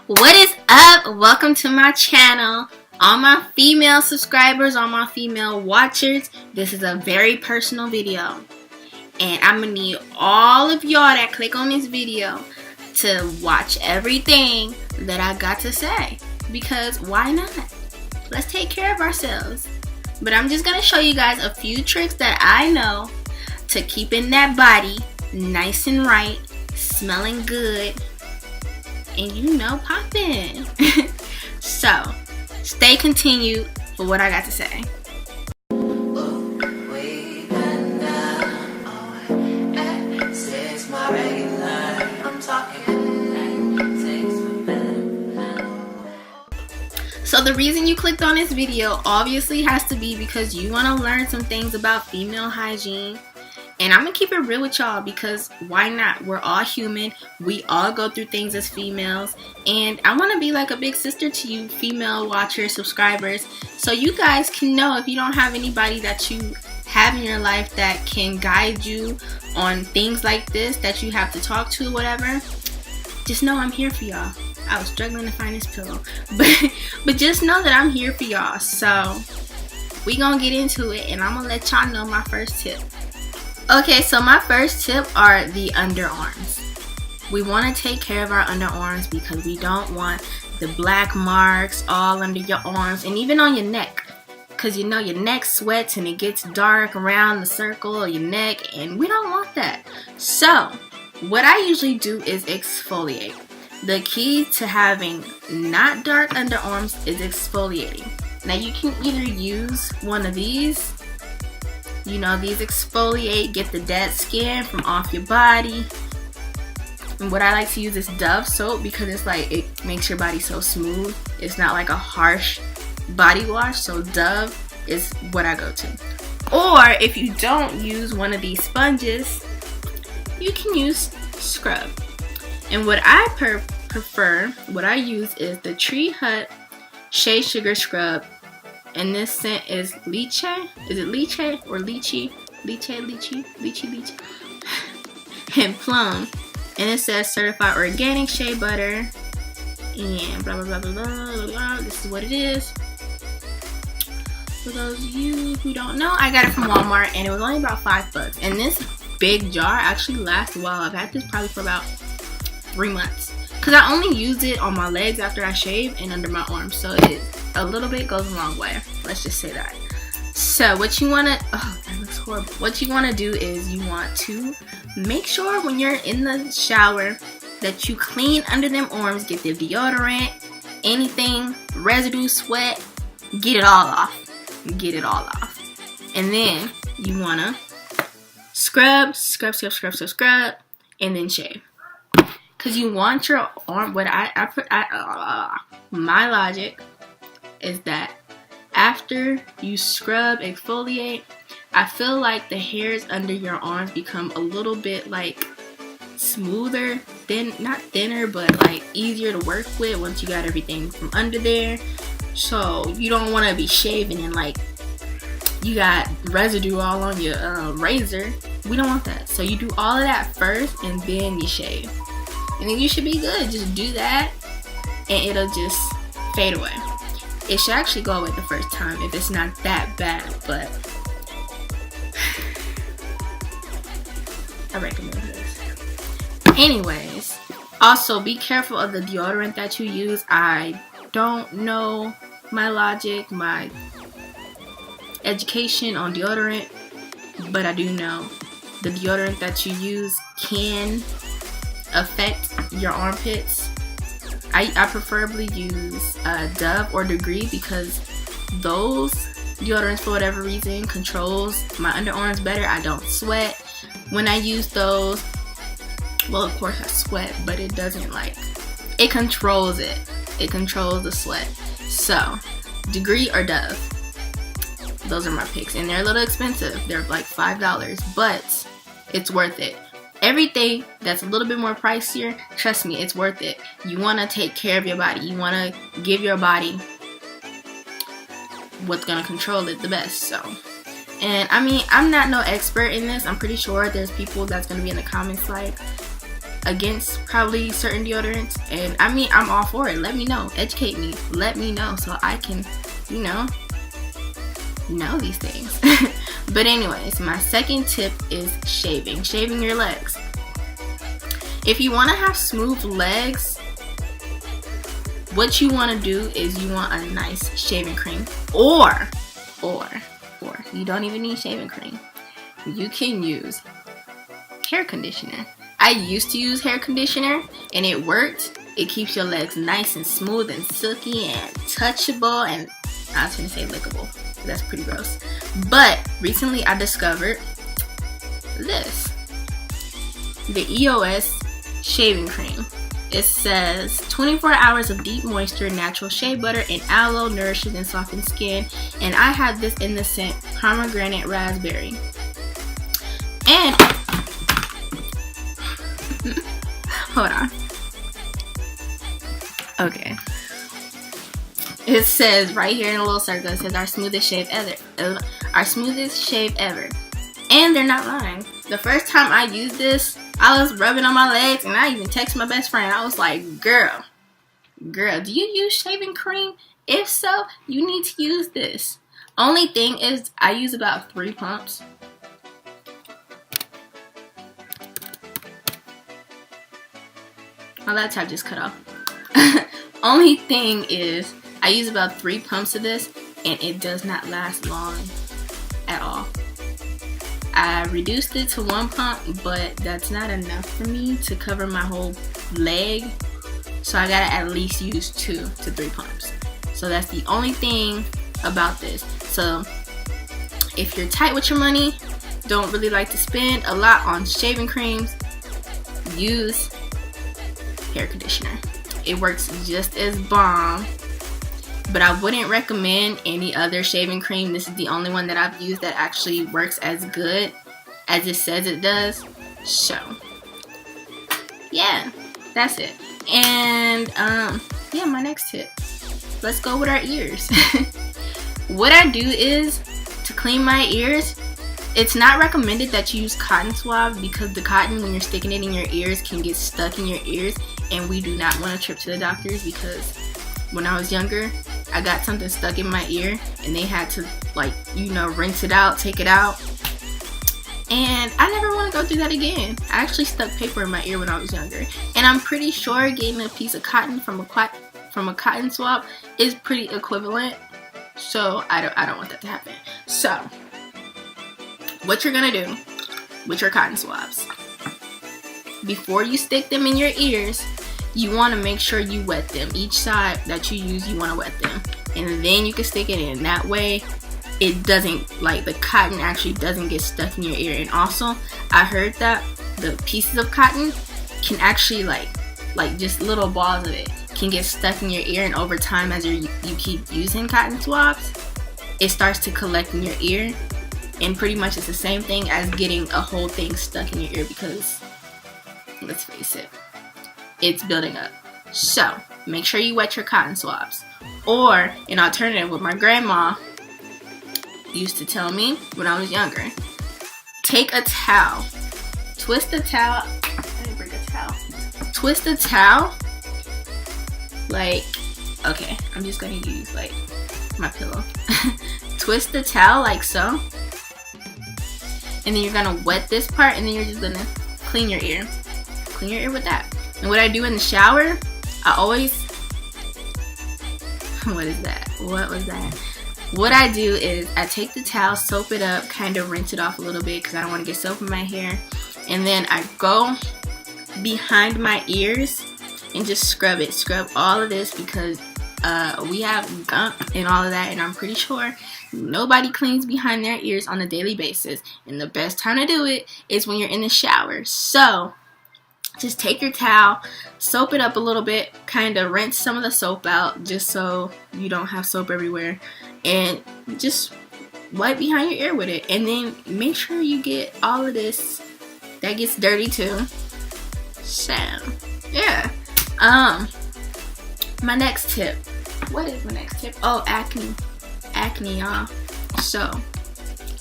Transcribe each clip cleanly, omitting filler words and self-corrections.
What is up? Welcome to my channel. All my female subscribers, all my female watchers, this is a very personal video. And I'm going to need all of y'all that click on this video to watch everything that I got to say. Because why not? Let's take care of ourselves. But I'm just going to show you guys a few tricks that I know to keeping that body nice and right, smelling good, and popping. So, stay continued for what I got to say. So the reason you clicked on this video obviously has to be because you want to learn some things about female hygiene. And I'm going to keep it real with y'all because why not? We're all human. We all go through things as females. And I want to be like a big sister to you female watchers, subscribers. So you guys can know if you don't have anybody that you have in your life that can guide you on things like this that you have to talk to or whatever. Just know I'm here for y'all. I was struggling to find this pillow. But just know that I'm here for y'all. So we going to get into it and I'm going to let y'all know my first tip. Okay, so my first tip are the underarms. We want to take care of our underarms because we don't want the black marks all under your arms and even on your neck. Because your neck sweats and it gets dark around the circle of your neck and we don't want that. So, what I usually do is exfoliate. The key to having not dark underarms is exfoliating. Now you can either use one of these. These exfoliate, get the dead skin from off your body. And what I like to use is Dove soap because it makes your body so smooth. It's not like a harsh body wash, so Dove is what I go to. Or if you don't use one of these sponges, you can use scrub. And what I prefer, what I use is the Tree Hut Shea Sugar Scrub. And this scent is lychee. Is it lychee or lychee? Lychee. And plum. And it says certified organic shea butter. And blah, blah, blah, blah, blah, blah. This is what it is. For those of you who don't know, I got it from Walmart. And it was only about $5. And this big jar actually lasts a while. I've had this probably for about 3 months. Because I only use it on my legs after I shave and under my arms. So a little bit goes a long way. Let's just say that. So what you want to, oh, that looks horrible. What you want to do is you want to make sure when you're in the shower that you clean under them arms, get the deodorant, anything, residue, sweat, get it all off. Get it all off. And then you want to scrub, and then shave. Because you want your arm, my logic is that after you scrub, exfoliate, I feel like the hairs under your arms become a little bit smoother, not thinner, but easier to work with once you got everything from under there. So you don't want to be shaving and you got residue all on your razor. We don't want that. So you do all of that first and then you shave. And then you should be good. Just do that and it'll just fade away. It should actually go away the first time if it's not that bad, but I recommend this. Anyways, also be careful of the deodorant that you use. I don't know my logic, my education on deodorant, but I do know the deodorant that you use can affect your armpits. I preferably use Dove or Degree because those deodorants, for whatever reason, controls my underarms better. I don't sweat when I use those. Well, of course I sweat, but it doesn't it controls it. It controls the sweat. So, Degree or Dove. Those are my picks. And they're a little expensive. They're $5, but it's worth it. Everything that's a little bit more pricier, trust me, it's worth it. You want to take care of your body. You want to give your body what's going to control it the best. So, and I mean, I'm not no expert in this. I'm pretty sure there's people that's going to be in the comments against probably certain deodorants, and I mean, I'm all for it. Let me know, educate me, let me know so I can, you know these things. But anyways, my second tip is shaving your legs. If you want to have smooth legs, what you want to do is you want a nice shaving cream, or you don't even need shaving cream. You can use hair conditioner. I used to use hair conditioner and it worked. It keeps your legs nice and smooth and silky and touchable, and I was gonna say lickable. That's pretty gross. But recently I discovered this, the EOS shaving cream. It says 24 hours of deep moisture, natural shea butter, and aloe nourishes and softens skin. And I had this in the scent pomegranate raspberry. And hold on. Okay. It says right here in a little circle, it says our smoothest shave ever. Our smoothest shave ever. And they're not lying. The first time I used this, I was rubbing on my legs, and I even texted my best friend. I was like, girl, do you use shaving cream? If so, you need to use this. Only thing is, I use about 3 pumps. My laptop just cut off. Only thing is, I use about 3 pumps of this, and it does not last long at all. I reduced it to 1 pump, but that's not enough for me to cover my whole leg. So I gotta at least use 2 to 3 pumps. So that's the only thing about this. So if you're tight with your money, don't really like to spend a lot on shaving creams, use hair conditioner. It works just as bomb, but I wouldn't recommend any other shaving cream. This is the only one that I've used that actually works as good as it says it does. So yeah, that's it. And yeah, my next tip, let's go with our ears. What I do is, to clean my ears, it's not recommended that you use cotton swab, because the cotton, when you're sticking it in your ears, can get stuck in your ears, and we do not want to trip to the doctors, because when I was younger, I got something stuck in my ear and they had to, like, rinse it out, take it out, and I never want to go through that again. I actually stuck paper in my ear when I was younger, and I'm pretty sure getting a piece of cotton from a cotton swab is pretty equivalent, so I don't want that to happen. So what you're gonna do with your cotton swabs, before you stick them in your ears, you want to make sure you wet them. Each side that you use, you want to wet them, and then you can stick it in. That way it doesn't, like, the cotton actually doesn't get stuck in your ear. And also, I heard that the pieces of cotton can actually, like just little balls of it can get stuck in your ear, and over time, as you keep using cotton swabs, it starts to collect in your ear, and pretty much it's the same thing as getting a whole thing stuck in your ear, because let's face it, it's building up. So make sure you wet your cotton swabs. Or an alternative, what my grandma used to tell me when I was younger, take a towel, twist the towel, I didn't bring a towel, twist the towel, like, okay, I'm just gonna use like my pillow. Twist the towel like so, and then you're gonna wet this part, and then you're just gonna clean your ear with that. And what I do in the shower, I always, what is that? What was that? What I do is I take the towel, soap it up, kind of rinse it off a little bit because I don't want to get soap in my hair. And then I go behind my ears and just scrub it. Scrub all of this because we have gunk and all of that. And I'm pretty sure nobody cleans behind their ears on a daily basis. And the best time to do it is when you're in the shower. So just take your towel, soap it up a little bit, kind of rinse some of the soap out just so you don't have soap everywhere, and just wipe behind your ear with it. And then make sure you get all of this that gets dirty too. So yeah, my next tip. What is my next tip? Oh, acne, y'all. So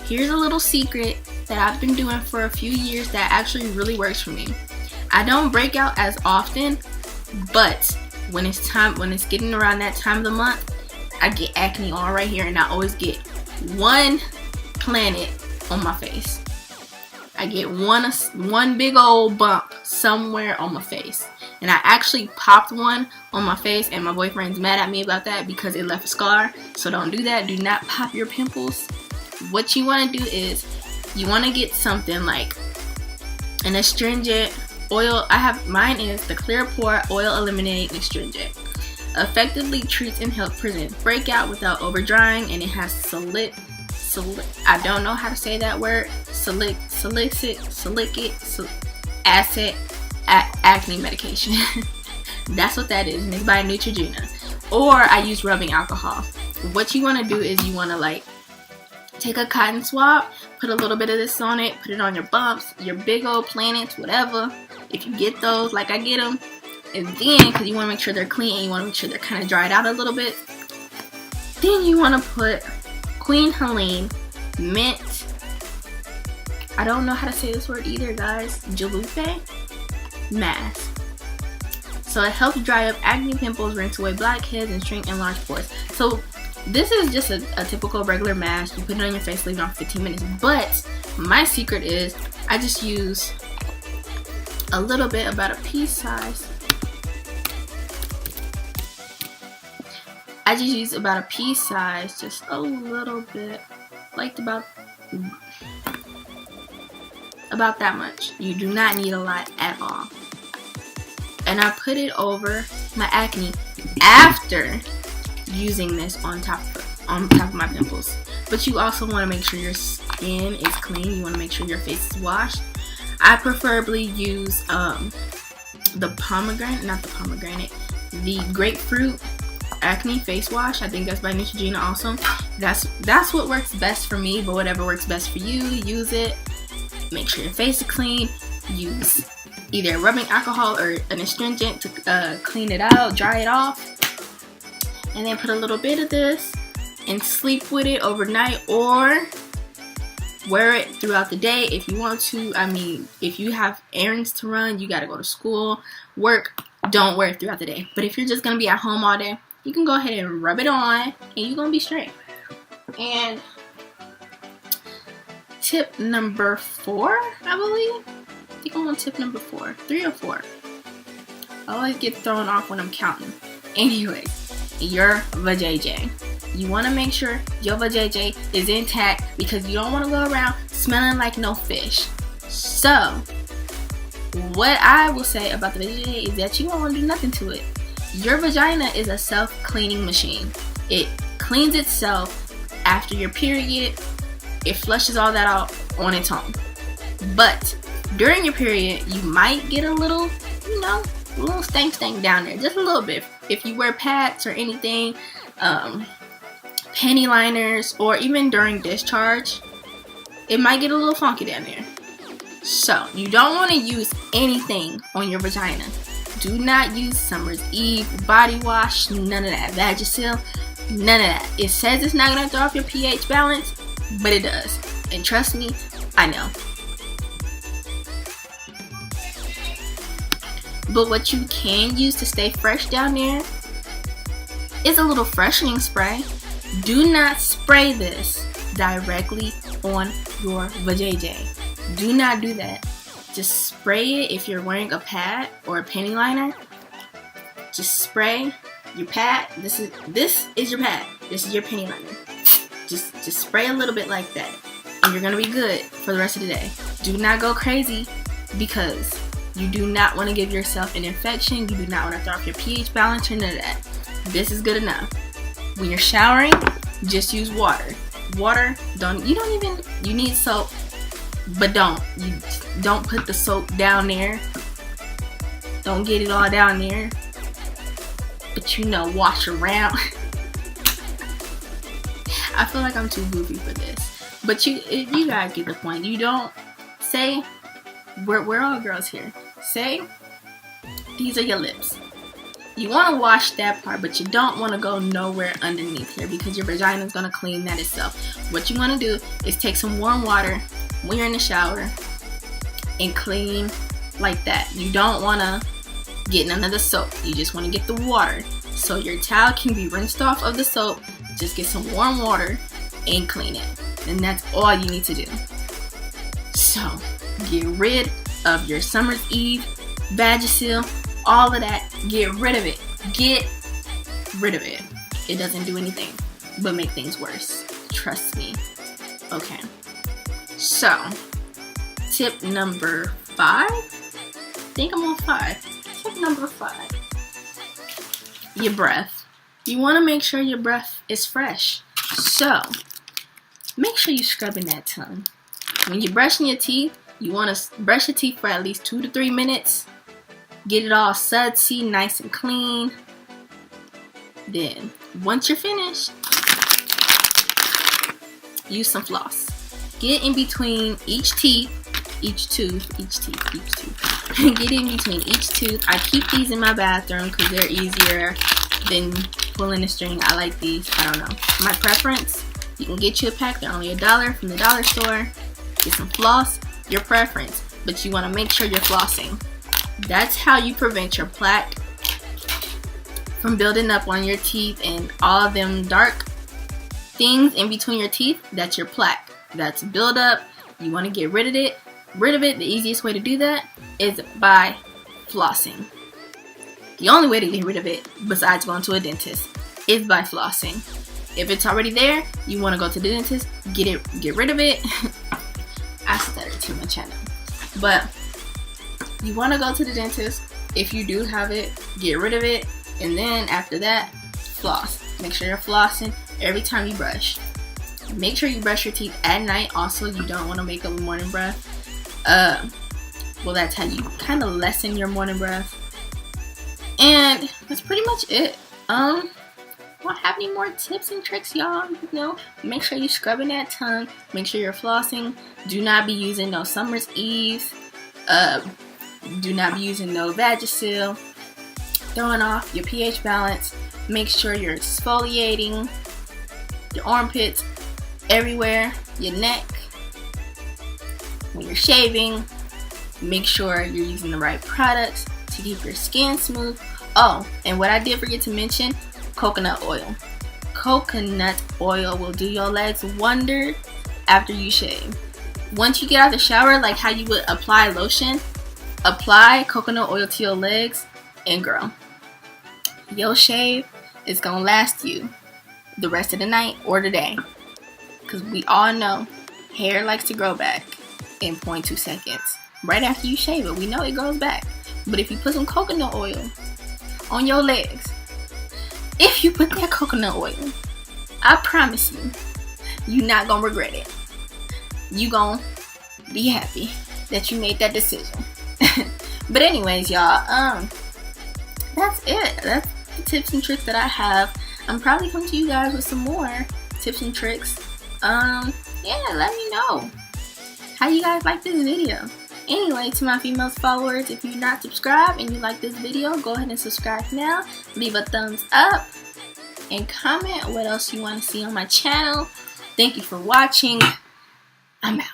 here's a little secret that I've been doing for a few years that actually really works for me. I don't break out as often, but when it's getting around that time of the month, I get acne all right here, and I always get one planet on my face. I get one big old bump somewhere on my face. And I actually popped one on my face, and my boyfriend's mad at me about that because it left a scar. So don't do that. Do not pop your pimples. What you want to do is you want to get something like an astringent oil. Mine is the Clear Pore Oil Eliminating Astringent. Effectively treats and helps prevent breakout without over drying, and it has I don't know how to say that word. Salicylic acid acne medication. That's what that is, and it's by Neutrogena. Or I use rubbing alcohol. What you want to do is you want to like take a cotton swab, put a little bit of this on it, put it on your bumps, your big old planets, whatever. If you get those, like I get them, and then because you want to make sure they're clean and you want to make sure they're kind of dried out a little bit, then you want to put Queen Helene mint. I don't know how to say this word either, guys. Jalupé mask. So it helps dry up acne, pimples, rinse away blackheads, and shrink enlarged pores. So this is just a typical regular mask. You put it on your face, leave it on for 15 minutes. But my secret is I just use a little bit, about a pea size. I just use about a pea size, just a little bit, like about that much. You do not need a lot at all. And I put it over my acne after using this on top of my pimples. But you also want to make sure your skin is clean. You want to make sure your face is washed. I preferably use the grapefruit acne face wash. I think that's by Neutrogena also. That's what works best for me, but whatever works best for you, use it. Make sure your face is clean. Use either rubbing alcohol or an astringent to clean it out, dry it off, and then put a little bit of this and sleep with it overnight, or wear it throughout the day if you want to. I mean, if you have errands to run, you gotta go to school, work, don't wear it throughout the day. But if you're just gonna be at home all day, you can go ahead and rub it on and you're gonna be straight. And tip number 4, I believe. I think I'm on tip number 4, 3 or 4. I always get thrown off when I'm counting. Anyway, your vajayjay. You want to make sure your vajayjay is intact because you don't want to go around smelling like no fish. So, what I will say about the vajayjay is that you don't want to do nothing to it. Your vagina is a self-cleaning machine. It cleans itself after your period. It flushes all that out on its own. But during your period, you might get a little, little stank down there, just a little bit. If you wear pads or anything, panty liners, or even during discharge, it might get a little funky down there. So you don't want to use anything on your vagina. Do not use Summer's Eve body wash, none of that. Vagisil, none of that. It says it's not going to throw off your pH balance, but it does. And trust me, I know. But what you can use to stay fresh down there is a little freshening spray. Do not spray this directly on your vajayjay. Do not do that. Just spray it if you're wearing a pad or a panty liner. Just spray your pad. This is your pad. This is your panty liner. Just spray a little bit like that, and you're gonna be good for the rest of the day. Do not go crazy because you do not want to give yourself an infection. You do not want to throw off your pH balance or none of that. This is good enough. When you're showering, just use water. You need soap, but don't put the soap down there. Don't get it all down there. But wash around. I feel like I'm too goofy for this. But you guys get the point. You don't say, we're all girls here. Say, these are your lips. You want to wash that part, but you don't want to go nowhere underneath here because your vagina is going to clean that itself. What you want to do is take some warm water when you're in the shower and clean like that. You don't want to get none of the soap. You just want to get the water. So your towel can be rinsed off of the soap. Just get some warm water and clean it. And that's all you need to do. So get rid of your Summer's Eve, Vagisil, all of that. Get rid of it. Get rid of it. It doesn't do anything but make things worse. Trust me. Okay. So, tip number 5. I think I'm on 5. Tip number 5. Your breath. You want to make sure your breath is fresh. So, make sure you're scrubbing that tongue. When you're brushing your teeth, you want to brush your teeth for at least 2 to 3 minutes. Get it all sudsy, nice and clean. Then, once you're finished, use some floss. Get in between each tooth. Get in between each tooth. I keep these in my bathroom because they're easier than pulling the string. I like these. I don't know. My preference, you can get you a pack. They're only $1 from the dollar store. Get some floss. Your preference. But you want to make sure you're flossing. That's how you prevent your plaque from building up on your teeth and all of them dark things in between your teeth. That's your plaque. That's buildup. You want to get rid of it. The easiest way to do that is by flossing. The only way to get rid of it, besides going to a dentist, is by flossing. If it's already there, you want to go to the dentist, get rid of it. I stuttered too much, I know. But you want to go to the dentist. If you do have it, get rid of it. And then after that, floss. Make sure you're flossing every time you brush. Make sure you brush your teeth at night. Also, you don't want to make up a morning breath. Well, that's how you kind of lessen your morning breath. And that's pretty much it. I don't have any more tips and tricks, y'all. You know, make sure you're scrubbing that tongue. Make sure you're flossing. Do not be using no Summer's Eve. Do not be using no Vagisil. Throwing off your pH balance. Make sure you're exfoliating your armpits, everywhere, your neck. When you're shaving, make sure you're using the right products to keep your skin smooth. Oh, and what I did forget to mention, coconut oil. Coconut oil will do your legs wonders after you shave. Once you get out of the shower, like how you would apply lotion, apply coconut oil to your legs, and girl, your shave is gonna last you the rest of the night or the day. Because we all know hair likes to grow back in 0.2 seconds. Right after you shave it, we know it grows back. But if you put some coconut oil on your legs, if you put that coconut oil, I promise you, you're not gonna regret it. You gonna be happy that you made that decision. But anyways, y'all, that's it. That's the tips and tricks that I have. I'm probably coming to you guys with some more tips and tricks. Yeah, let me know how you guys like this video. Anyway, to my female followers, if you're not subscribed and you like this video, go ahead and subscribe now. Leave a thumbs up and comment what else you want to see on my channel. Thank you for watching. I'm out.